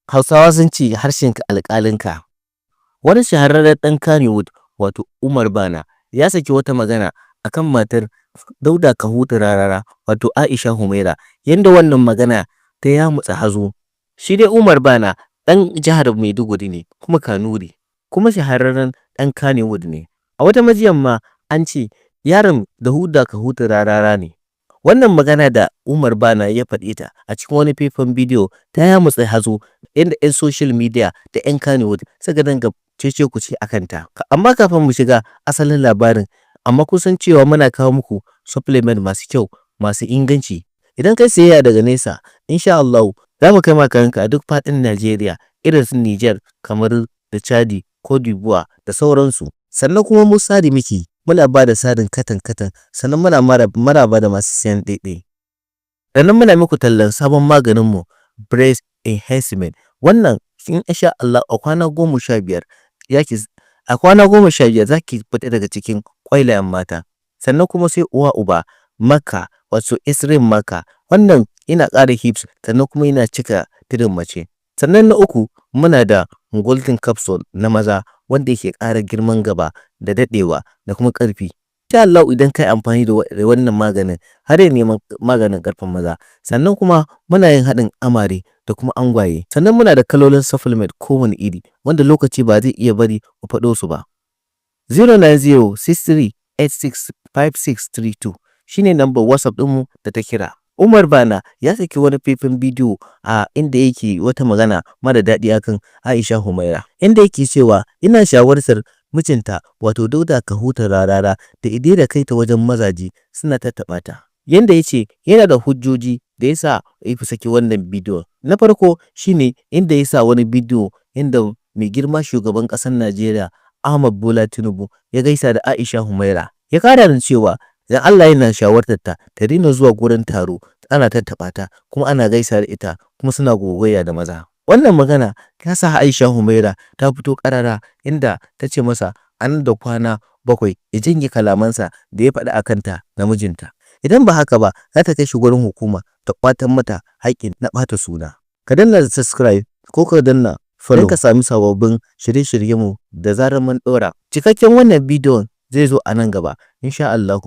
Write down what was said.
Hausawa sun ce harshenka alƙalinka. Wani shahararren ɗan Kannywood wato Umar Bana ya saki wata magana akan matar Dauda Kahutu Rarara wato Aisha Humaira, yanda wannan magana ta yamutsa hazo. Shi dai Umar Bana ɗan jihar Maiduguri ne kuma Kanuri, kuma shahararren ɗan Kannywood ne. A wata majiyan ma an ce yaron Dauda Kahutu Rarara ne. Wannan magana da Umar Bana ya faɗi ta a cikin wani faifan bidiyo ta yamutsa hazo, inda 'yan social media da 'yan Kannywood suka dinga cece-kuce a kanta. Amma kafin mu shiga asalin labarin, amma kun san cewa muna kawo muku supplement masu kyau, masu inganci. Idan kai sayayya daga nesa, insha Allah za mu kai makaranka a duk faɗin Najeriya, irin su Niger, Kamaru da Chadi, Cote d'Ivoire da sauransu. Sannan kuma mu sari miki, muna ba da sarin katan-katan, sannan muna maraba da masu siyan ɗaiɗai. Sannan muna muku tallan sabon maganinmu breast enhancement. Wannan insha Allah a kwana 15 za ki fita daga cikin ƙwailayen mata. Sannan kuma sai uwa uba maka wato esrim maka, wannan ina ƙara hips sannan kuma yana cika tudun mace. Sannan na uku muna da golden capsule na maza wanda yake ƙara girman gaba da daɗewa da kuma ƙarfi. Insha Allah idan kai amfani da wannan maganin har ya neman maganin ƙarfin maza. Sannan kuma muna yin haɗin amare da kuma angwaye. Sannan muna da kalolin supplement kowane iri wanda lokaci ba zai iya bari mu faɗo su ba. 09063865632 shine number WhatsApp ɗinmu da ta kira. Umar Bana ya saki wani faifan bidiyo a inda yake wata magana mara daɗi akan Aisha Humaira, inda yake cewa ina shawartar mijinta wato Dauda Kahutu Rarara da idai da kai ta wajen mazaje suna tattaɓa ta. Yanda ya ce yana da hujjoji da ya sa ya fi saki wannan bidiyo. Na farko shine inda ya sa wani bidiyo inda mai girma shugaban ƙasar Najeriya Ahmad Bola Tinubu ya gaisa da Aisha Humaira. Ya ƙara da cewa idan Allah yana shawartar ta daina zuwa gurin taro ana tattaɓa ta kuma ana gaisa da ita kuma suna gogayya da maza. Wannan magana ta sa Aisha Humaira ta fito ƙarara inda ta ce masa an da kwana 7 ya janye kalamansa da ya faɗi a kanta na mijinta. Idan ba haka ba za ta kai shi gurin hukuma ta ƙwatar mata haƙƙin na ɓata suna. Ka danna subscribe ko ka danna follow don ka sami sababbin shirye-shiryenmu da zarar mun ɗora. Cikakken wannan bidiyon zai zo a nan gaba insha Allahu.